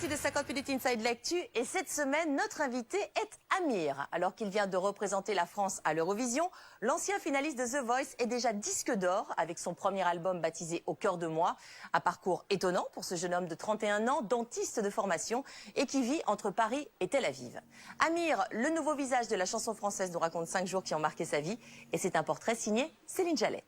partie de 50 minutes Inside Lectu et cette semaine, notre invité est Amir. Alors qu'il vient de représenter la France à l'Eurovision, l'ancien finaliste de The Voice est déjà disque d'or avec son premier album baptisé Au cœur de moi. Un parcours étonnant pour ce jeune homme de 31 ans, dentiste de formation et qui vit entre Paris et Tel Aviv. Amir, le nouveau visage de la chanson française, nous raconte 5 jours qui ont marqué sa vie et c'est un portrait signé Céline Jallet.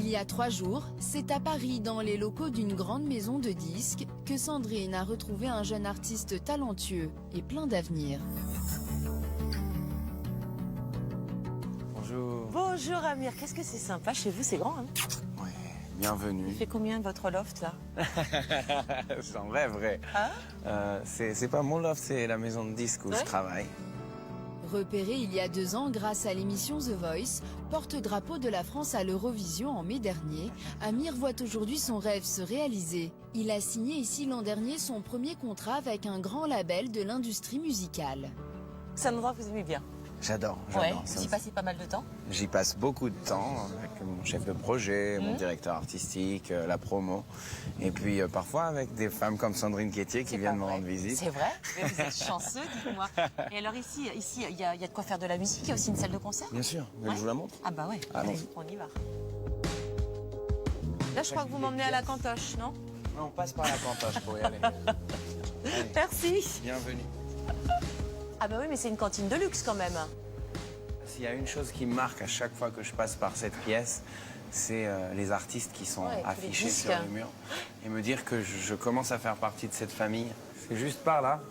Il y a 3 jours, c'est à Paris, dans les locaux d'une grande maison de disques, que Sandrine a retrouvé un jeune artiste talentueux et plein d'avenir. Bonjour. Bonjour Amir, qu'est-ce que c'est sympa chez vous, c'est grand hein? Ouais, bienvenue. Il fait combien votre loft là? J'en rêverais. Ah c'est pas mon loft, c'est la maison de disques où je travaille. Repéré il y a 2 ans grâce à l'émission The Voice, porte-drapeau de la France à l'Eurovision en mai dernier, Amir voit aujourd'hui son rêve se réaliser. Il a signé ici l'an dernier son premier contrat avec un grand label de l'industrie musicale. C'est un endroit que vous aimez bien? J'adore. Ouais, vous y passez pas mal de temps? J'y passe beaucoup de temps avec mon chef de projet, mon directeur artistique, la promo. Et puis parfois avec des femmes comme Sandrine Quétier qui viennent me rendre visite. C'est vrai? Mais vous êtes chanceux, dites-moi. Et alors ici, il y a de quoi faire de la musique, il y a aussi une salle de concert? Bien sûr, je vous la montre. Ah bah ouais, Allons. allez, on y va. Là, je crois que vous m'emmenez à la cantoche, non? On passe par la cantoche pour y aller. Allez, Merci. bienvenue. Ah bah oui, mais c'est une cantine de luxe quand même. S'il y a une chose qui me marque à chaque fois que je passe par cette pièce, c'est les artistes qui sont Ouais, tous les affichés disques. sur les murs. Et me dire que je commence à faire partie de cette famille. C'est juste par là.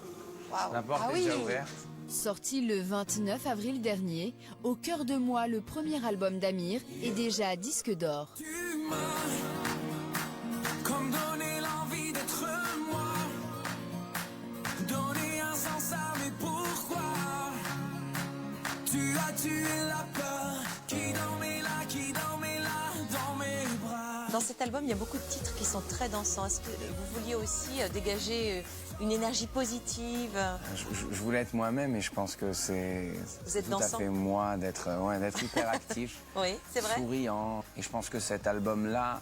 Waouh. La porte Ah est oui. déjà ouverte. Sorti le 29 avril dernier, Au cœur de moi, le premier album d'Amir, est déjà disque d'or. Comme donner l'envie d'être moi, donner un sens à mes pourquoi. Tu as tué la peur qui dormait là, dans mes bras. Dans cet album, il y a beaucoup de titres qui sont très dansants. Est-ce que vous vouliez aussi dégager une énergie positive? Je voulais être moi-même et je pense que c'est Vous êtes tout à dansant? fait moi d'être hyper actif, Oui, c'est vrai. souriant. Et je pense que cet album-là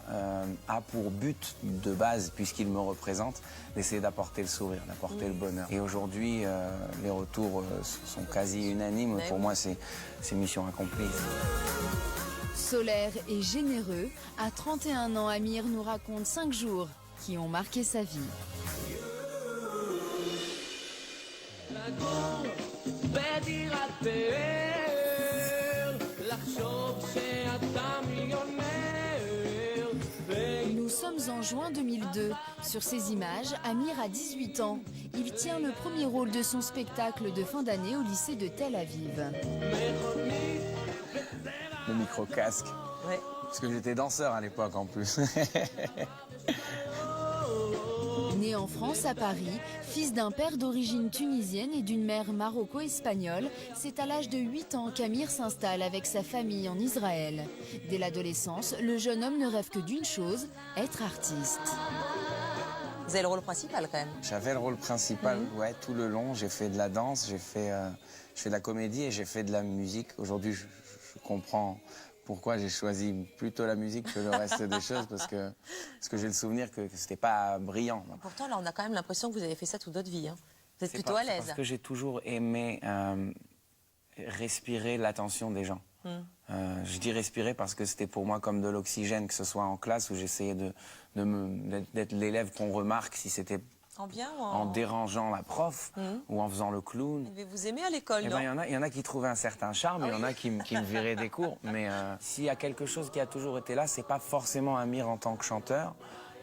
a pour but de base, puisqu'il me représente, d'essayer d'apporter le sourire, d'apporter le bonheur. Et aujourd'hui, les retours sont quasi unanimes. Ouais, Pour oui. moi, c'est mission accomplie. Solaire et généreux, à 31 ans, Amir nous raconte 5 jours qui ont marqué sa vie. Nous sommes en juin 2002. Sur ces images, Amir a 18 ans. Il tient le premier rôle de son spectacle de fin d'année au lycée de Tel Aviv. Le micro-casque. Ouais. Parce que j'étais danseur à l'époque en plus. Né en France, à Paris, fils d'un père d'origine tunisienne et d'une mère maroco-espagnole, c'est à l'âge de 8 ans qu'Amir s'installe avec sa famille en Israël. Dès l'adolescence, le jeune homme ne rêve que d'une chose, être artiste. Vous avez le rôle principal quand même. J'avais le rôle principal, ouais, tout le long. J'ai fait de la danse, je fais de la comédie et j'ai fait de la musique. Aujourd'hui, je comprends pourquoi j'ai choisi plutôt la musique que le reste des choses, parce que j'ai le souvenir que c'était pas brillant. Pourtant, là, on a quand même l'impression que vous avez fait ça toute votre vie. Hein. Vous êtes C'est plutôt pas- à l'aise. Parce que j'ai toujours aimé respirer l'attention des gens. Je dis respirer parce que c'était pour moi comme de l'oxygène, que ce soit en classe où j'essayais d'être l'élève qu'on remarque si c'était En bien ou en dérangeant la prof ou en faisant le clown. Vous devez vous aimer à l'école, Eh non? ben, il y en a qui trouvaient un certain charme, il y en a qui me viraient des cours. Mais s'il y a quelque chose qui a toujours été là, c'est pas forcément Amir en tant que chanteur,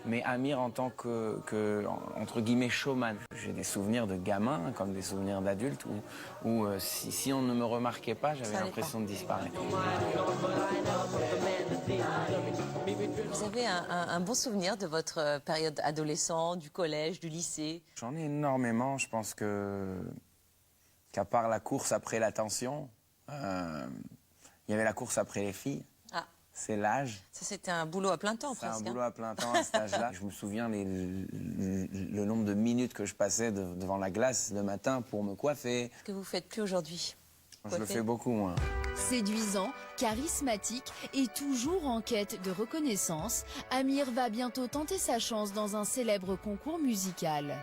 mais Amir en tant que entre guillemets, showman. J'ai des souvenirs de gamin, comme des souvenirs d'adultes, où si on ne me remarquait pas, j'avais allait l'impression de disparaître. Vous avez un bon souvenir de votre période adolescent, du collège, du lycée? J'en ai énormément, je pense qu'à part la course après l'attention, il y avait la course après les filles. Ah, C'est l'âge. ça c'était un boulot à plein temps C'est un presque. boulot à plein temps à cet âge-là. Je me souviens le nombre de minutes que je passais devant la glace le matin pour me coiffer. Ce que vous faites plus aujourd'hui. Je le fais beaucoup moins. Séduisant, charismatique et toujours en quête de reconnaissance, Amir va bientôt tenter sa chance dans un célèbre concours musical.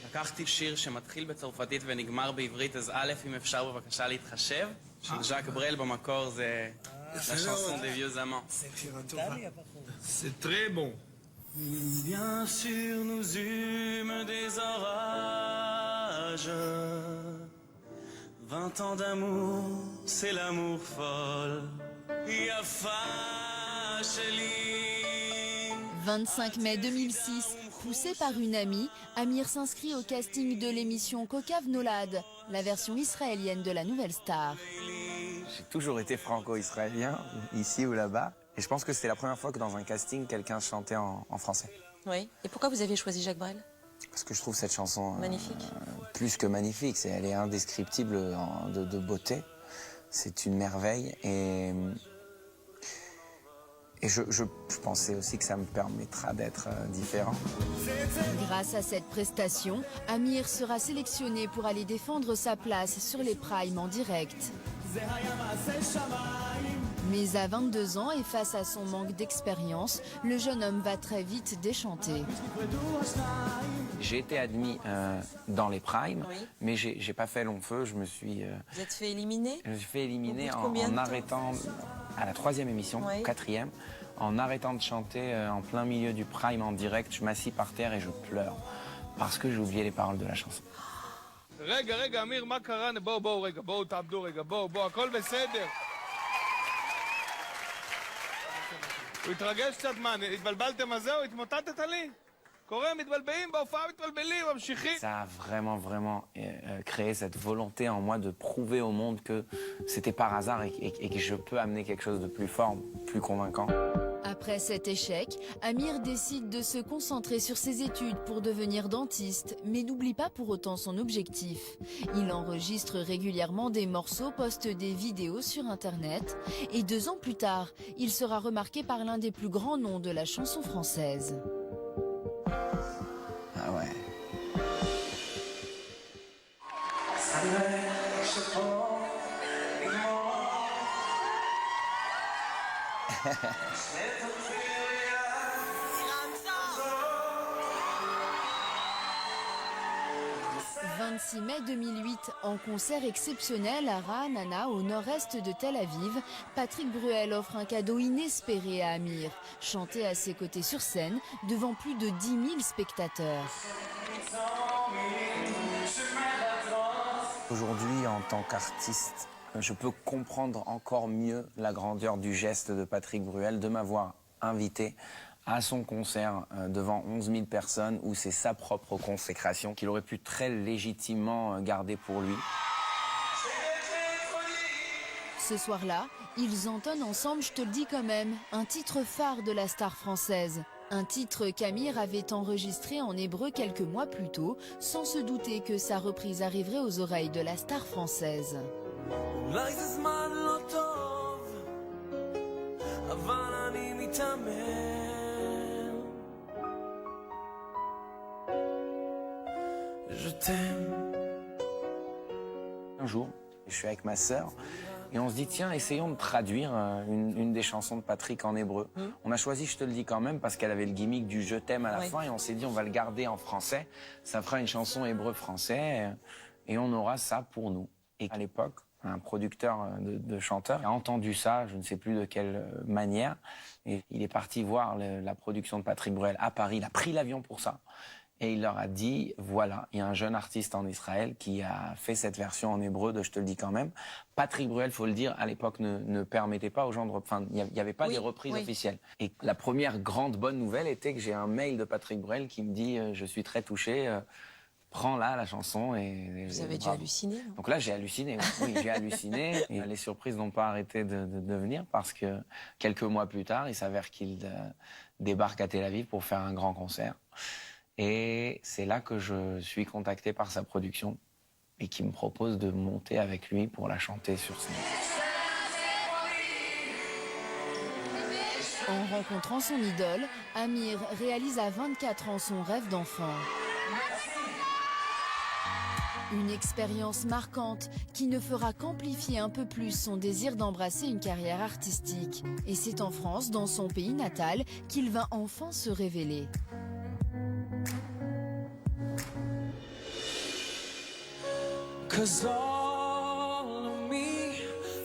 לקחתי שיר שמתחיל בצרפתית ונגמר בעברית, אז א', אם אפשר בבקשה להתחשב, של ז'אק ברל במקור זה la chanson des vieux amants. C'est très bon. Bien sûr, nous eûmes des orages. 20 ans d'amour, c'est l'amour folle. Yafa Sheli. 25 mai 2006, poussé par une amie, Amir s'inscrit au casting de l'émission Kokav Nolad, la version israélienne de la Nouvelle Star. J'ai toujours été franco-israélien, ici ou là-bas. Et je pense que c'était la première fois que dans un casting, quelqu'un chantait en français. Oui. Et pourquoi vous avez choisi Jacques Brel? Parce que je trouve cette chanson Magnifique. Plus que magnifique. Elle est indescriptible de beauté. C'est une merveille. Et je pensais aussi que ça me permettra d'être différent. Grâce à cette prestation, Amir sera sélectionné pour aller défendre sa place sur les primes en direct. Mais à 22 ans et face à son manque d'expérience, le jeune homme va très vite déchanter. J'ai été admis dans les primes, Oui. mais j'ai pas fait long feu. Je me suis fait éliminer? éliminer Au bout de combien de en temps? arrêtant à la 3e émission, Oui. 4e, en arrêtant de chanter en plein milieu du prime en direct. Je m'assis par terre et je pleure parce que j'ai oublié les paroles de la chanson. רגע, אמיר, מה קרה? בואו, רגע, בואו, תעבדו רגע, בואו, הכל בסדר. הוא התרגש קצת, מה, התבלבלתם על זה או התמוטטת לי? קורה, מתבלבלים, בהופעה מתבלבלים, ממשיכים. Ça a vraiment créé cette volonté en moi de prouver au monde que c'était par hasard et que je peux amener quelque chose de plus fort, plus convaincant. Après cet échec, Amir décide de se concentrer sur ses études pour devenir dentiste, mais n'oublie pas pour autant son objectif. Il enregistre régulièrement des morceaux, poste des vidéos sur Internet, et 2 ans plus tard, il sera remarqué par l'un des plus grands noms de la chanson française. Ah ouais. « 26 mai 2008, en concert exceptionnel à Ra'anana, au nord-est de Tel Aviv, Patrick Bruel offre un cadeau inespéré à Amir, chanté à ses côtés sur scène devant plus de 10 000 spectateurs. Aujourd'hui, en tant qu'artiste, je peux comprendre encore mieux la grandeur du geste de Patrick Bruel de m'avoir invité à son concert devant 11 000 personnes où c'est sa propre consécration qu'il aurait pu très légitimement garder pour lui. Ce soir-là, ils entonnent ensemble, je te le dis quand même, un titre phare de la star française. Un titre qu'Amir avait enregistré en hébreu quelques mois plus tôt, sans se douter que sa reprise arriverait aux oreilles de la star française. אולי זה זמן לא טוב, אבל אני מתאמן. Je t'aime. Un jour, je suis avec ma sœur et on se dit tiens, essayons de traduire une des chansons de Patrick en hébreu. On a choisi Je te le dis quand même parce qu'elle avait le gimmick du je t'aime à la fin et on s'est dit on va le garder en français. Ça fera une chanson hébreu-français et on aura ça pour nous. Et à l'époque, un producteur de chanteurs a entendu ça, je ne sais plus de quelle manière, et il est parti voir la production de Patrick Bruel à Paris. Il a pris l'avion pour ça. Et il leur a dit, voilà, il y a un jeune artiste en Israël qui a fait cette version en hébreu de Je te le dis quand même. Patrick Bruel, faut le dire, à l'époque ne permettait pas aux gens de... Enfin, il n'y avait pas des reprises officielles. Et la première grande bonne nouvelle était que j'ai un mail de Patrick Bruel qui me dit « Je suis très touché, prends là la chanson. » et Vous avez dû bravo. halluciner. Donc là, j'ai halluciné. Oui, j'ai halluciné. Et les surprises n'ont pas arrêté de venir parce que quelques mois plus tard, il s'avère qu'il débarque à Tel Aviv pour faire un grand concert. Et c'est là que je suis contacté par sa production et qui me propose de monter avec lui pour la chanter sur scène. En rencontrant son idole, Amir réalise à 24 ans son rêve d'enfant. Une expérience marquante qui ne fera qu'amplifier un peu plus son désir d'embrasser une carrière artistique. Et c'est en France, dans son pays natal, qu'il va enfin se révéler. Cause all of me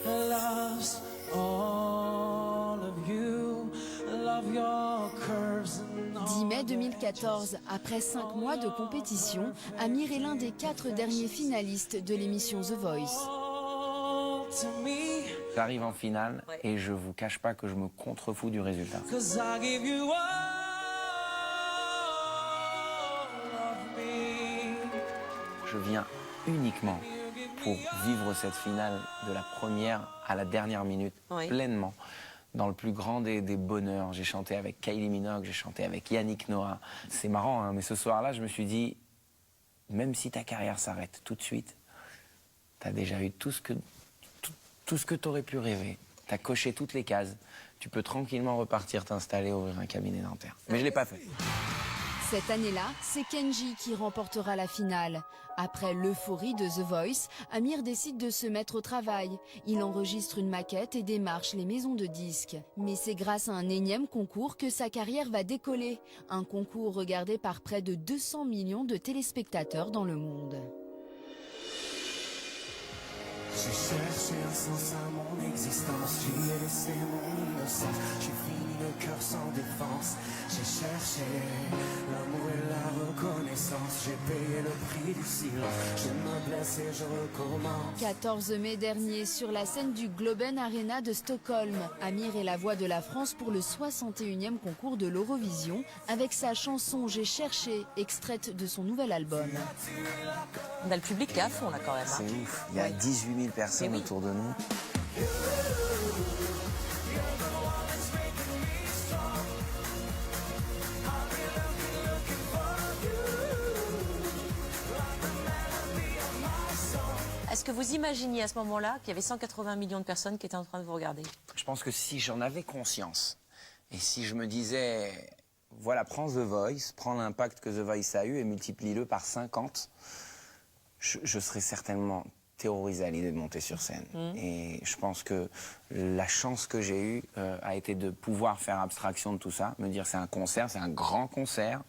loves all of you. Love your curves and 10 mai 2014, après 5 mois de compétition, Amir est l'un des 4 derniers finalistes de l'émission The Voice. all to me. J'arrive en finale et je vous cache pas que je me contrefous du résultat. Cause I give you all of me. Je viens uniquement pour vivre cette finale de la première à la dernière minute, Oui. pleinement, dans le plus grand des bonheurs. J'ai chanté avec Kylie Minogue, j'ai chanté avec Yannick Noah. C'est marrant, hein, mais ce soir-là, je me suis dit, même si ta carrière s'arrête tout de suite, tu as déjà eu tout ce que tu aurais pu rêver. Tu as coché toutes les cases. Tu peux tranquillement repartir t'installer, ouvrir un cabinet dentaire. Mais je ne l'ai pas fait. Cette année-là, c'est Kenji qui remportera la finale. Après l'euphorie de The Voice, Amir décide de se mettre au travail. Il enregistre une maquette et démarche les maisons de disques. Mais c'est grâce à un énième concours que sa carrière va décoller. Un concours regardé par près de 200 millions de téléspectateurs dans le monde. J'ai cherché un sens à mon existence, j'y ai laissé mon innocence, j'ai fini le cœur sans défense, j'ai cherché l'amour et la reconnaissance, j'ai payé le prix du silence, je me blesse et je recommence. 14 mai dernier, sur la scène du Globen Arena de Stockholm, Amir est la voix de la France pour le 61e concours de l'Eurovision avec sa chanson J'ai cherché, extraite de son nouvel album. On a le public qui est à fond là quand même. C'est Hein. ouf. Il y a 18 000 personnes Mais oui. autour de nous. Est-ce que vous imaginiez à ce moment-là qu'il y avait 180 millions de personnes qui étaient en train de vous regarder? Je pense que si j'en avais conscience, et si je me disais, voilà, prends The Voice, prends l'impact que The Voice a eu et multiplie-le par 50, je serais certainement terrorisé à l'idée de monter sur scène. Et je pense que la chance que j'ai eue a été de pouvoir faire abstraction de tout ça, me dire c'est un concert, c'est un grand concert,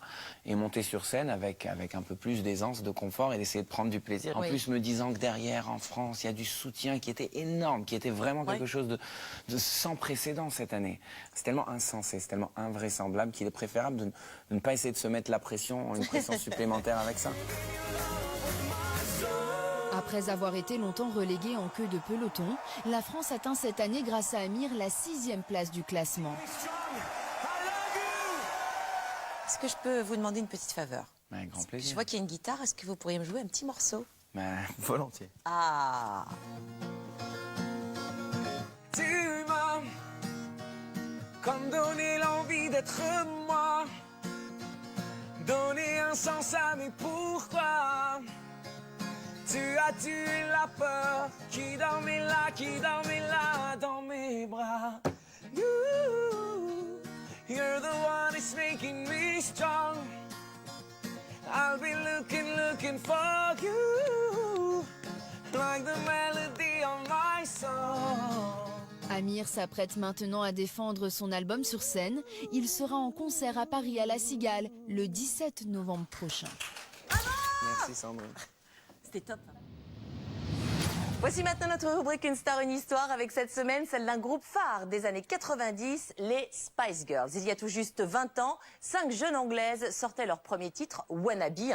et monter sur scène avec un peu plus d'aisance, de confort et d'essayer de prendre du plaisir. En Oui. plus, me disant que derrière, en France, il y a du soutien qui était énorme, qui était vraiment quelque chose de sans précédent cette année. C'est tellement insensé, c'est tellement invraisemblable qu'il est préférable de ne pas essayer de se mettre la pression, une pression supplémentaire avec ça. Après avoir été longtemps reléguée en queue de peloton, la France atteint cette année grâce à Amir la 6e place du classement. Est-ce que je peux vous demander une petite faveur? Avec grand Je plaisir. vois qu'il y a une guitare, est-ce que vous pourriez me jouer un petit morceau? Volontiers. Ah! Tu m'as comme donné l'envie d'être moi, donné un sens à mes pourquoi. Tu as tué la peur qui dormait là dans mes bras. You're the one that's making me strong. I'll be looking for you, like the melody of my song. Amir s'apprête maintenant à défendre son album sur scène. Il sera en concert à Paris à La Cigale le 17 novembre prochain. Merci Sandrine. C'était top. Voici maintenant notre rubrique Une star, une histoire, avec cette semaine celle d'un groupe phare des années 90, les Spice Girls. Il y a tout juste 20 ans, 5 jeunes Anglaises sortaient leur premier titre, Wannabe.